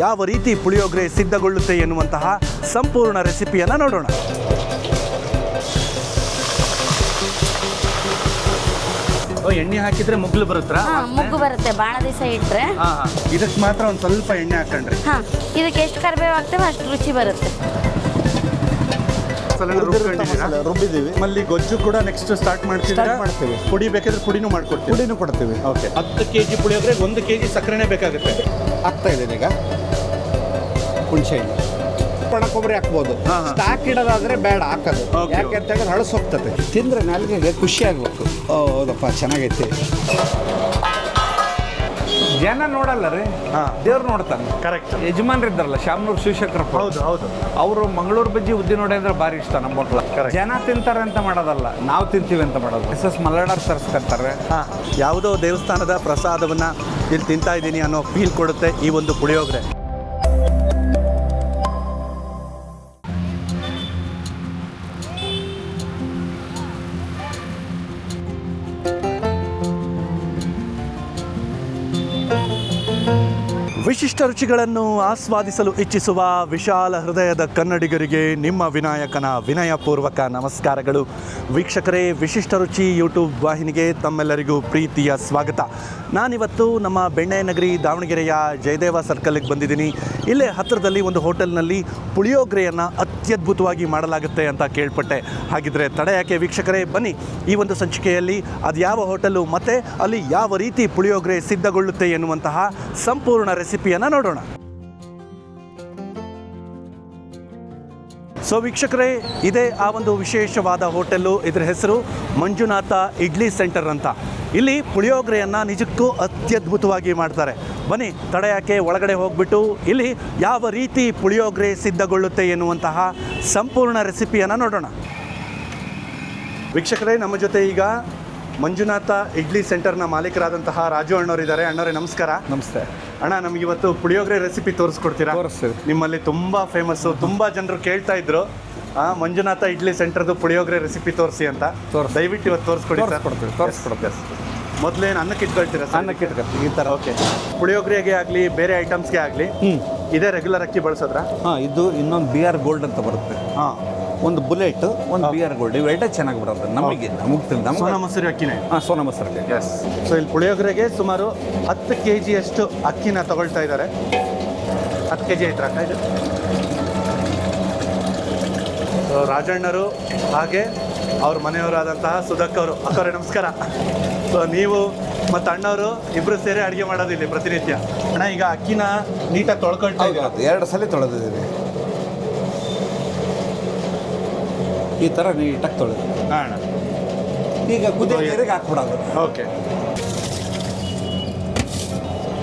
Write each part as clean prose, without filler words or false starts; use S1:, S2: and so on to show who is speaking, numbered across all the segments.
S1: ಯಾವ ರೀತಿ ಪುಳಿಯೋಗರೆ ಸಿದ್ಧಗೊಳ್ಳುತ್ತೆ ಎನ್ನುವಂತಹ ಸಂಪೂರ್ಣ ರೆಸಿಪಿಯನ್ನು ನೋಡೋಣ. ಎಣ್ಣೆ ಹಾಕಿದ್ರೆ ಮುಗ್ಲು ಬರುತ್ತಾ?
S2: ಮುಗ್ಗು ಬರುತ್ತೆ. ಭಾಳ ದಿವಸ ಇಟ್ಟರೆ
S1: ಇದಕ್ಕೆ ಮಾತ್ರ ಒಂದು ಸ್ವಲ್ಪ ಎಣ್ಣೆ ಹಾಕೊಂಡ್ರಿ.
S2: ಇದಕ್ಕೆ ಎಷ್ಟು ಕರಿಬೇವು ಹಾಕ್ತೇವೆ ಅಷ್ಟು ರುಚಿ ಬರುತ್ತೆ.
S1: ರುಬ್ಬಿದ್ದೀವಿ. ಅಲ್ಲಿ ಗೊಜ್ಜು ಕೂಡ ನೆಕ್ಸ್ಟ್ ಸ್ಟಾರ್ಟ್ ಮಾಡ್ತೀವಿ. ಪುಡಿ ಬೇಕಾದ್ರೆ ಪುಡಿನೂ ಕೊಡ್ತೀವಿ. ಓಕೆ. 10 kg ಪುಳಿಯೋಗರೆ 1 kg ಸಕ್ಕರೆನೇ ಬೇಕಾಗುತ್ತೆ.
S3: ಆಗ್ತಾ ಇದೆ ಈಗ. ಹುಣಸೆ ಹಣ್ಣು ಒಣ ಕೊಬ್ಬರಿ ಹಾಕ್ಬೋದು. ಸ್ಟಾಕ್ ಇಡೋದಾದ್ರೆ ಬೇಡ ಹಾಕೋದು. ಯಾಕೆ ಅಂತ ಹೇಳಿದ್ರೆ ಹಳಸು ಹೋಗ್ತದೆ. ತಿಂದರೆ ನಾಲ್ಗೆಗೆ ಖುಷಿ ಆಗ್ಬೇಕು. ಹೌದಪ್ಪ ಚೆನ್ನಾಗೈತಿ. ಜನ ನೋಡಲ್ಲ ರೀ, ದೇವ್ರು ನೋಡ್ತಾನೆ.
S1: ಕರೆಕ್ಟ್.
S3: ಯಜಮಾನ್ರು ಇದ್ದಾರಲ್ಲ ಶಾಮನೂರು ಶಿವಶಂಕರಪ್ಪ.
S1: ಹೌದು.
S3: ಅವರು ಮಂಗಳೂರು ಬಜ್ಜಿ ಉದ್ದಿನ ವಡೆ ಅಂದ್ರೆ ಭಾರಿ ಇಷ್ಟ ನಮ್ಮ ಮಕ್ಕಳು. ಜನ ತಿಂತಾರೆ ಅಂತ ಮಾಡೋದಲ್ಲ, ನಾವು ತಿಂತೀವಿ ಅಂತ ಮಾಡೋದು. ಮಲ್ಲಾಡರ್ ತರಿಸ್ಕೊತಾರೆ.
S1: ಯಾವುದೋ ದೇವಸ್ಥಾನದ ಪ್ರಸಾದವನ್ನು ಇಲ್ಲಿ ತಿಂತಾ ಇದ್ದೀನಿ ಅನ್ನೋ ಫೀಲ್ ಕೊಡುತ್ತೆ ಈ ಒಂದು ಪುಳಿಯೋಗರೆ. ವಿಶಿಷ್ಟ ರುಚಿಗಳನ್ನು ಆಸ್ವಾದಿಸಲು ಇಚ್ಛಿಸುವ ವಿಶಾಲ ಹೃದಯದ ಕನ್ನಡಿಗರಿಗೆ ನಿಮ್ಮ ವಿನಾಯಕನ ವಿನಯಪೂರ್ವಕ ನಮಸ್ಕಾರಗಳು. ವೀಕ್ಷಕರೇ, ವಿಶಿಷ್ಟ ರುಚಿ ಯೂಟ್ಯೂಬ್ ವಾಹಿನಿಗೆ ತಮ್ಮೆಲ್ಲರಿಗೂ ಪ್ರೀತಿಯ ಸ್ವಾಗತ. ನಾನಿವತ್ತು ನಮ್ಮ ಬೆಣ್ಣೆನಗರಿ ದಾವಣಗೆರೆಯ ಜಯದೇವ ಸರ್ಕಲ್ಗೆ ಬಂದಿದ್ದೀನಿ. ಇಲ್ಲೇ ಹತ್ತಿರದಲ್ಲಿ ಒಂದು ಹೋಟೆಲ್ನಲ್ಲಿ ಪುಳಿಯೋಗರೆಯನ್ನು ಅತ್ಯದ್ಭುತವಾಗಿ ಮಾಡಲಾಗುತ್ತೆ ಅಂತ ಕೇಳ್ಪಟ್ಟೆ. ಹಾಗಿದ್ರೆ ತಡ ಯಾಕೆ ವೀಕ್ಷಕರೇ, ಬನ್ನಿ ಈ ಒಂದು ಸಂಚಿಕೆಯಲ್ಲಿ ಅದು ಯಾವ ಹೋಟೆಲು ಮತ್ತು ಅಲ್ಲಿ ಯಾವ ರೀತಿ ಪುಳಿಯೋಗರೆ ಸಿದ್ಧಗೊಳ್ಳುತ್ತೆ ಎನ್ನುವಂತಹ ಸಂಪೂರ್ಣ ರೆಸಿಪಿಯನ್ನು ನೋಡೋಣ. ಸೊ ವೀಕ್ಷಕರೇ, ಇದೇ ಆ ಒಂದು ವಿಶೇಷವಾದ ಹೋಟೆಲ್ಲು. ಇದರ ಹೆಸರು ಮಂಜುನಾಥ ಇಡ್ಲಿ ಸೆಂಟರ್ ಅಂತ. ಇಲ್ಲಿ ಪುಳಿಯೋಗರೆಯನ್ನು ನಿಜಕ್ಕೂ ಅತ್ಯದ್ಭುತವಾಗಿ ಮಾಡ್ತಾರೆ. ಬನ್ನಿ ತಡ ಯಾಕೆ, ಒಳಗಡೆ ಹೋಗ್ಬಿಟ್ಟು ಇಲ್ಲಿ ಯಾವ ರೀತಿ ಪುಳಿಯೋಗರೆ ಸಿದ್ಧಗೊಳ್ಳುತ್ತೆ ಎನ್ನುವಂತಹ ಸಂಪೂರ್ಣ ರೆಸಿಪಿಯನ್ನು ನೋಡೋಣ. ವೀಕ್ಷಕರೇ, ನಮ್ಮ ಜೊತೆ ಈಗ ಮಂಜುನಾಥ ಇಡ್ಲಿ ಸೆಂಟರ್ನ ಮಾಲೀಕರಾದಂತಹ ರಾಜು ಅಣ್ಣವರಿದ್ದಾರೆ. ಅಣ್ಣವರೇ ನಮಸ್ಕಾರ.
S3: ನಮಸ್ತೆ
S1: ಅಣ್ಣ. ನಮಗಿವತ್ತು ಪುಳಿಯೋಗರೆ ರೆಸಿಪಿ ತೋರಿಸ್ಕೊಡ್ತೀರಾ?
S3: ತೋರಿಸ್ತೀವಿ. ನಿಮ್ಮಲ್ಲಿ
S1: ತುಂಬ ಫೇಮಸ್ಸು, ತುಂಬ ಜನರು ಕೇಳ್ತಾ ಇದ್ರು ಮಂಜುನಾಥ ಇಡ್ಲಿ ಸೆಂಟರ್ದು ಪುಳಿಯೋಗರೆ ರೆಸಿಪಿ ತೋರಿಸಿ ಅಂತ. ದಯವಿಟ್ಟು ಇವತ್ತು ತೋರಿಸ್ಕೊಡಿ ಸರ್.
S3: ತೋರಿಸ್ಕೊಡ್ತೀವಿ.
S1: ಮೊದಲೇನು ಅನ್ನಕ್ಕೆ ಇಟ್ಕೊಳ್ತೀರಾ?
S3: ಅನ್ನಕ್ಕೆ ಇಟ್ಕೊಳ್ತೀವಿ ಈ ಥರ.
S1: ಓಕೆ. ಪುಳಿಯೋಗರೆಗೆ ಆಗಲಿ ಬೇರೆ ಐಟಮ್ಸ್ಗೆ ಆಗಲಿ ಇದೇ ರೆಗ್ಯುಲರ್ ಅಕ್ಕಿ ಬಳಸೋದ್ರಾ?
S3: ಇದು ಇನ್ನೊಂದು BR ಗೋಲ್ಡ್ ಅಂತ ಬರುತ್ತೆ. ಒಂದು ಬುಲೆಟ್, ಒಂದು BR ಗೋಲ್ಡ್, ಇವೆರಡೇ ಚೆನ್ನಾಗಿ ಬರುತ್ತೆ ನಮಗೆ.
S1: ಸೋನಾ ಮಸೂರಿ ಅಕ್ಕಿನೇ?
S3: ಸೋನಾ ಮಸೂರಿ.
S1: ಎಸ್. ಸೊ ಇಲ್ಲಿ ಪುಳಿಯೋಗರೆಗೆ ಸುಮಾರು 10 kg ಅಷ್ಟು ಅಕ್ಕಿನ ತಗೊಳ್ತಾ ಇದ್ದಾರೆ. 10 kg ಆಯ್ತು ಅಕ್ಕ ಇದು. ಸೊ ರಾಜಣ್ಣರು ಹಾಗೆ ಅವ್ರ ಮನೆಯವರಾದಂತಹ ಸುಧಕ್ ಅವರು. ಅಕ್ಕವ್ರೆ ನಮಸ್ಕಾರ. ಸೊ ನೀವು ಮತ್ತು ಅಣ್ಣವರು ಇಬ್ಬರು ಸೇರಿ ಅಡುಗೆ ಮಾಡೋದಿಲ್ಲ ಪ್ರತಿನಿತ್ಯ. ಅಣ್ಣ, ಈಗ ಅಕ್ಕಿನ ನೀಟಾಗಿ ತೊಳ್ಕೊಳ್ತಾ ಇದ್ದೀರಾ?
S3: 2 ಸಲ ತೊಳೆದಿದ್ದೀವಿ. ಈ ಥರ ನೀಟಾಗಿ ತೊಳೆದು
S1: ಅಣ್ಣ
S3: ಈಗ ಕುದಿಯೋ ನೀರಿಗೆ ಹಾಕ್ಬಿಡೋದು.
S1: ಓಕೆ.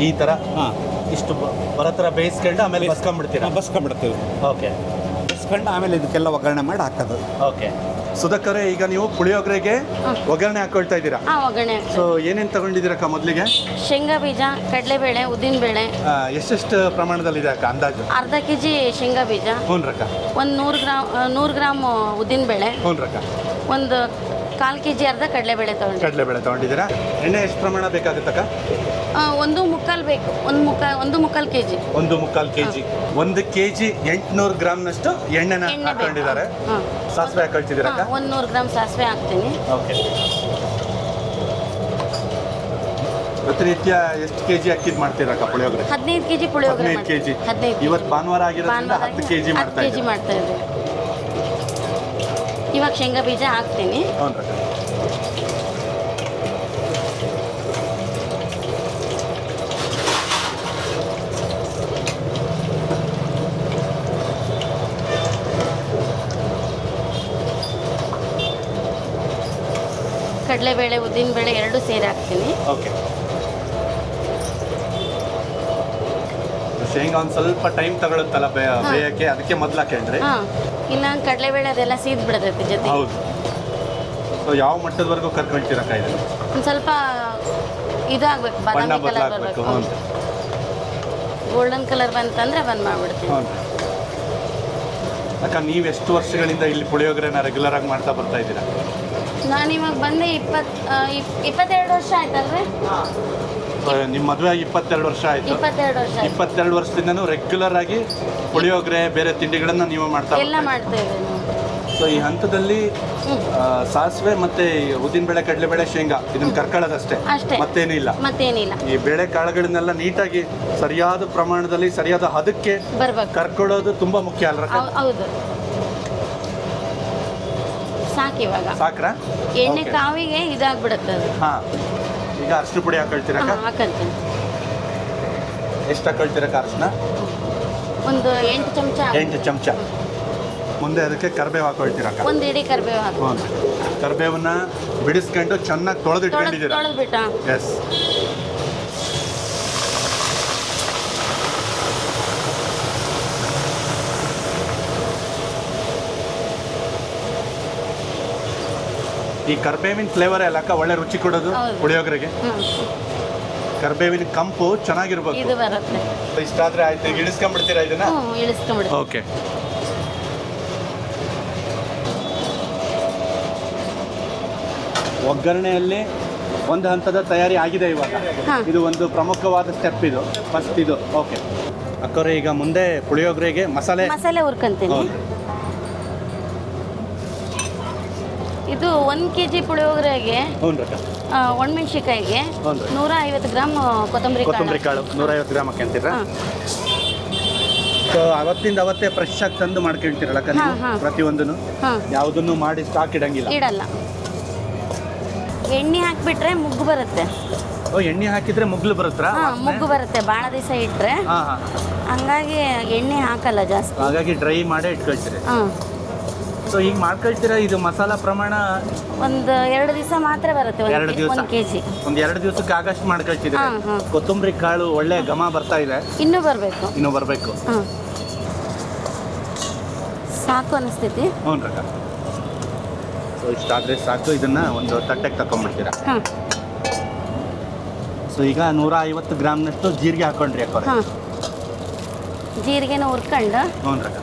S1: ಈ ಥರ ಇಷ್ಟು ಬರೋ ಥರ ಬೇಯಿಸ್ಕೊಂಡು ಆಮೇಲೆ ಬಸ್ಕೊಂಡ್ಬಿಡ್ತೀರಾ?
S3: ಬಸ್ಕೊಂಡ್ಬಿಡ್ತೀವಿ.
S1: ಓಕೆ.
S3: ಬಸ್ಕೊಂಡು ಆಮೇಲೆ ಇದಕ್ಕೆಲ್ಲ ಒಗ್ಗರಣೆ ಮಾಡಿ ಹಾಕೋದು.
S1: ಓಕೆ. ಸುಧಕ್ ಅವರೇ, ಈಗ ನೀವು ಪುಳಿಯೋಗರೆಗೆ ಒಗ್ಗರಣೆ ಹಾಕೊಳ್ತಾ ಇದ್ದೀರಾ?
S2: ಒಗ್ಗರಣೆ.
S1: ಸೊ ಏನೇನು ತಗೊಂಡಿದ್ದೀರಕ್ಕ ಮೊದಲಿಗೆ?
S2: ಶೇಂಗಾ ಬೀಜ, ಕಡಲೆಬೇಳೆ, ಉದ್ದಿನಬೇಳೆ.
S1: ಎಷ್ಟೆಷ್ಟು ಪ್ರಮಾಣದಲ್ಲಿದೆ ಅಕ್ಕ ಅಂದಾಜು?
S2: ಅರ್ಧ kg ಶೇಂಗಾ ಬೀಜ.
S1: ಹ್ಞೂ ರಕ್ಕ.
S2: ಒಂದು 100 ಗ್ರಾಮ್ ಉದ್ದಿನಬೇಳೆ.
S1: ಹ್ಞೂ ರಕ್ಕ.
S2: ಒಂದು 1/4 kg ಅರ್ಧ ಕಡಲೆಬೇಳೆ ತಗೊಂಡು.
S1: ಕಡಲೆಬೇಳೆ ತಗೊಂಡಿದ್ದೀರಾ? ಎಣ್ಣೆ ಎಷ್ಟು ಪ್ರಮಾಣ ಬೇಕಾಗುತ್ತಕ್ಕ?
S2: 1/4 ಬೇಕು. 1/4 kg.
S1: 1/4 kg. 1 kg 800 ಗ್ರಾಮ್ನಷ್ಟು ಎಣ್ಣೆನ ಹಾಕೊಂಡಿದ್ದಾರೆ. ಸಾಸಿವೆ ಹಾಕೊಳ್ತಿದ್ದೀರಕ್ಕ?
S2: 100 ಗ್ರಾಮ್ ಸಾಸಿವೆ ಹಾಕ್ತೀನಿ.
S1: ಓಕೆ. ಪ್ರತಿನಿತ್ಯ ಎಷ್ಟು kg ಅಕ್ಕಿದ್ ಮಾಡ್ತೀರಕ್ಕ ಪುಳಿಯೋಗರೆ?
S2: 15 kg ಪುಳಿಯೋಗರೆ.
S1: 15 kg. ಇವತ್ತು ಭಾನುವಾರ ಆಗಿರೋದ್ರಿಂದ 10 kg ಮಾಡ್ತಾ
S2: ಇದ್ದೀವಿ. ಇವಾಗ ಶೇಂಗಾ ಬೀಜ ಹಾಕ್ತೀನಿ.
S1: ಹ್ಞೂ ರಕ್ಕ.
S2: ಕಡಲೆಬೇಳೆ, ಉದ್ದಿನಬೇಳೆ ಎರಡು ಸೇರಿ ಹಾಕ್ತೀನಿ.
S1: ಓಕೆ. ಶೇಂಗಾ ಒಂದು ಸ್ವಲ್ಪ ಟೈಮ್ ತಗೊಳುತ್ತಲ್ಲ ಬೇಯಕ್ಕೆ, ಅದಕ್ಕೆ ಮೊದಲು ಹಾಕೊಂಡ್ರಿ?
S2: ಇಲ್ಲ ಕಡಲೆಬೇಳೆ ಅದೆಲ್ಲ ಸೀದ್ ಬಿಡತೈತೆ ಜೊತೆ.
S1: ಹೌದು. ಸೊ ಯಾವ ಮಟ್ಟದವರೆಗೂ ಕರ್ಕೊಳ್ತೀರಕ್ಕ ಇದನ್ನು?
S2: ಒಂದು ಸ್ವಲ್ಪ ಇದಾಗಬೇಕು, ಬಾದಾಮಿ ಕಲರ್ ಬರಬೇಕು. ಗೋಲ್ಡನ್ ಕಲರ್ ಬಂತಂದ್ರೆ ಬಂದ್ ಮಾಡಿಬಿಡ್ತೀನಿ.
S1: ಅಕ್ಕ, ನೀವು ಎಷ್ಟು ವರ್ಷಗಳಿಂದ ಇಲ್ಲಿ ಪುಳಿಯೋಗರೆನ ರೆಗ್ಯುಲರ್ ಆಗಿ ಮಾಡ್ತಾ ಬರ್ತಾ ಇದ್ದೀರಾ?
S2: ನಾನು ಇವಾಗ ಬಂದೆ 22 ವರ್ಷ ಆಯ್ತಲ್ರಿ.
S1: ನಿಮ್ಮ ಮದುವೆ ಆಗಿ 22 ವರ್ಷ ಆಯಿತು.
S2: 22 ವರ್ಷ ಆಯ್ತು.
S1: 22 ವರ್ಷದಿಂದನೂ ರೆಗ್ಯುಲರ್ ಆಗಿ ಪುಳಿಯೋಗರೆ ಬೇರೆ ತಿಂಡಿಗಳನ್ನು ನೀವು ಮಾಡ್ತಾ
S2: ಎಲ್ಲ ಮಾಡ್ತಾ ಇದ್ದೇವೆ ನಾವು.
S1: ಸೊ ಈ ಹಂತದಲ್ಲಿ ಸಾಸಿವೆ ಮತ್ತೆ ಉದ್ದಿನಬೇಳೆ, ಕಡಲೆಬೇಳೆ, ಶೇಂಗಾ ಇದನ್ನ ಕರ್ಕೊಳ್ಳೋದಷ್ಟೇ,
S2: ಅಷ್ಟೇ.
S1: ಮತ್ತೇನಿಲ್ಲ.
S2: ಮತ್ತೇನಿಲ್ಲ.
S1: ಈ ಬೇಳೆ ಕಾಳುಗಳನ್ನೆಲ್ಲ ನೀಟಾಗಿ ಸರಿಯಾದ ಪ್ರಮಾಣದಲ್ಲಿ ಸರಿಯಾದ ಹದಕ್ಕೆ
S2: ಬರ್ಬೇಕು.
S1: ಕರ್ಕೊಳ್ಳೋದು ತುಂಬಾ ಮುಖ್ಯ ಅಲ್ರ?
S2: ಹೌದು. ಸಾಕು ಇವಾಗ.
S1: ಸಾಕ್ರಾ?
S2: ಎಣ್ಣೆ ಕಾವಿಗೆ ಇದಾಗ್ಬಿಡುತ್ತೆ ಅದು.
S1: ಹಾ, ಈಗ ಅರಿಶಿನ ಪುಡಿ ಹಾಕೊಳ್ತೀರಕ್ಕ?
S2: ಹಾಕಂತೀನಿ.
S1: ಎಷ್ಟು ಹಾಕೊಳ್ತೀರಕ್ಕ ಅರಿಶಿನ?
S2: ಒಂದು 8 ಚಮಚ.
S1: 8 ಚಮಚ. ಮುಂದೆ ಅದಕ್ಕೆ ಕರಿಬೇವು ಹಾಕೊಳ್ತೀರಕ್ಕ?
S2: ಒಂದು ಇಡೀ ಕರಿಬೇವು ಹಾಕು.
S1: ಕರಿಬೇವನ್ನ ಬಿಡಿಸ್ಕೊಂಡು ಚೆನ್ನಾಗಿ ತೊಳೆದಿಟ್ಕೊಂಡಿದ್ದೀರಾ?
S2: ತೊಳೆದ್ಬಿಟ್ಟ.
S1: ಎಸ್. ಈ ಕರ್ಬೇವಿನ ಫ್ಲೇವರ್ ಎಲ್ಲಕ್ಕ ಒಳ್ಳೆ ರುಚಿ ಕೊಡೋದು ಪುಳಿಯೋಗರೆಗೆ. ಕರ್ಬೇವಿನ ಕಂಪು ಚೆನ್ನಾಗಿರ್ಬೇಕು.
S2: ಇದು ಬರುತ್ತೆ.
S1: ಇಷ್ಟಾದ್ರೆ ಆಯ್ತು. ಈಗ ಇಳಿಸ್ಕೊಂಡ್ಬಿಡ್ತೀರಾ ಇದನ್ನ?
S2: ಇಳಿಸ್ಕೊಂಡ್ಬಿಡ್ತೀವಿ.
S1: ಓಕೆ. ಒಗ್ಗರಣೆಯಲ್ಲಿ ಒಂದು ಹಂತದ ತಯಾರಿ ಆಗಿದೆ ಇವಾಗ. ಇದು ಒಂದು ಪ್ರಮುಖವಾದ ಸ್ಟೆಪ್. ಇದು ಫಸ್ಟ್ ಇದು. ಓಕೆ ಅಕ್ಕವ್ರೆ, ಈಗ ಮುಂದೆ ಪುಳಿಯೋಗರೆಗೆ ಮಸಾಲೆ
S2: ಹುರ್ಕೊಂತೀನಿ. ಇದು 1 kg ಪುಳಿಯೋಗರೆಗೆ ಒಣಮೆಣಸಿಕಾಯಿಗೆ 150 ಗ್ರಾಮ್ ಕೊತ್ತಂಬರಿ
S1: ಕಾಳು 150 ಗ್ರಾಮ್ ಹಾಕ್ಯಂತೀರಾ? ಸೊ ಅವತ್ತಿಂದ ಅವತ್ತೇ ಫ್ರೆಶ್ ಆಗಿ ತಂದು ಮಾಡ್ಕೊಳ್ತೀರಲ್ಲ ಪ್ರತಿಯೊಂದನ್ನು? ಯಾವುದನ್ನು ಮಾಡಿ ಸ್ಟಾಕ್
S2: ಇಡಲ್ಲ. ಎಣ್ಣೆ ಹಾಕ್ಬಿಟ್ರೆ ಮುಗ್ಗು ಬರುತ್ತೆ.
S1: ಎಣ್ಣೆ ಹಾಕಿದ್ರೆ ಮುಗ್ಲು ಬರುತ್ತಾ?
S2: ಮುಗ್ಗು ಬರುತ್ತೆ ಭಾಳ ದಿವಸ ಇಟ್ರೆ. ಹಂಗಾಗಿ ಎಣ್ಣೆ ಹಾಕಲ್ಲ ಜಾಸ್ತಿ.
S1: ಹಾಗಾಗಿ ಡ್ರೈ ಮಾಡೇ ಇಟ್ಕೊಳ್ತೀರಿ. ಸೊ ಈಗ ಮಾಡ್ಕೊಳ್ತೀರಾ? ಇದು ಮಸಾಲ ಪ್ರಮಾಣ
S2: ಒಂದು 2 ದಿವಸ ಮಾತ್ರ ಬರುತ್ತೆ.
S1: 2 ದಿವಸ,
S2: 1 kg.
S1: ಒಂದು 2 ದಿವಸಕ್ಕೆ ಆಗಷ್ಟು ಮಾಡ್ಕೊಳ್ತಿದ್ರೆ ಕೊತ್ತಂಬರಿ ಕಾಳು ಒಳ್ಳೆ ಘಮ ಬರ್ತಾ ಇದೆ.
S2: ಇನ್ನೂ ಬರಬೇಕು. ಸಾಕು ಅನಿಸ್ತೈತಿ.
S1: ಹ್ಞೂ ರಕ್ಕ. ಸೊ ಇಷ್ಟಾದರೆ ಸಾಕು. ಇದನ್ನು ಒಂದು ತಟ್ಟೆಗೆ ತಗೊಂಡ್ಬಿಡ್ತೀರಾ? ಸೊ ಈಗ 150 ಗ್ರಾಮ್ನಷ್ಟು ಜೀರಿಗೆ ಹಾಕೊಂಡ್ರಿ ಅಕ್ಕ?
S2: ಜೀರಿಗೆನ ಹುರ್ಕೊಂಡು.
S1: ಹ್ಞೂ ರಕ್ಕ.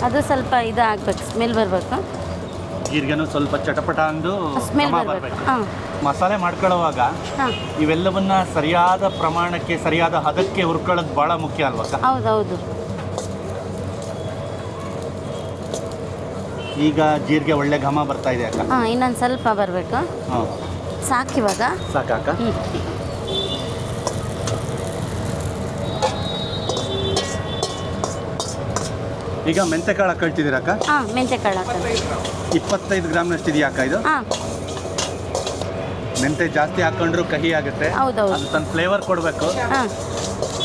S2: ಅದು ಸ್ವಲ್ಪ ಇದು ಆಗ್ಬೇಕು, ಸ್ಮೆಲ್ ಬರಬೇಕು.
S1: ಜೀರಿಗೆನೂ ಸ್ವಲ್ಪ ಚಟಪಟ ಅಂದು
S2: ಸ್ಮೆಲ್ ಬರಬೇಕು.
S1: ಮಸಾಲೆ ಮಾಡ್ಕೊಳ್ಳೋವಾಗ ಇವೆಲ್ಲವನ್ನ ಸರಿಯಾದ ಪ್ರಮಾಣಕ್ಕೆ ಸರಿಯಾದ ಹದಕ್ಕೆ ಹುರ್ಕೊಳ್ಳೋದು ಭಾಳ ಮುಖ್ಯ ಅಲ್ವಾ?
S2: ಹೌದೌದು.
S1: ಈಗ ಜೀರಿಗೆ ಒಳ್ಳೆ ಘಮ ಬರ್ತಾ ಇದೆ ಅಕ್ಕ.
S2: ಇನ್ನೊಂದು ಸ್ವಲ್ಪ ಬರಬೇಕು. ಸಾಕು ಇವಾಗ.
S1: ಸಾಕಾಕ? ಈಗ ಮೆಂತೆಕಾಳು ಹಾಕೊಳ್ತಿದ್ದೀರಕ್ಕ?
S2: ಮೆಂತೆಕಾಳು ಹಾಕೋದು
S1: 25 ಗ್ರಾಮ್ನಷ್ಟು ಇದೆಯಾ ಅಕ್ಕ ಇದು? ಮೆಂತೆ ಜಾಸ್ತಿ ಹಾಕೊಂಡ್ರು ಕಹಿ ಆಗುತ್ತೆ.
S2: ಹೌದೌದು.
S1: ಅದು ತನ್ನ ಫ್ಲೇವರ್ ಕೊಡಬೇಕು.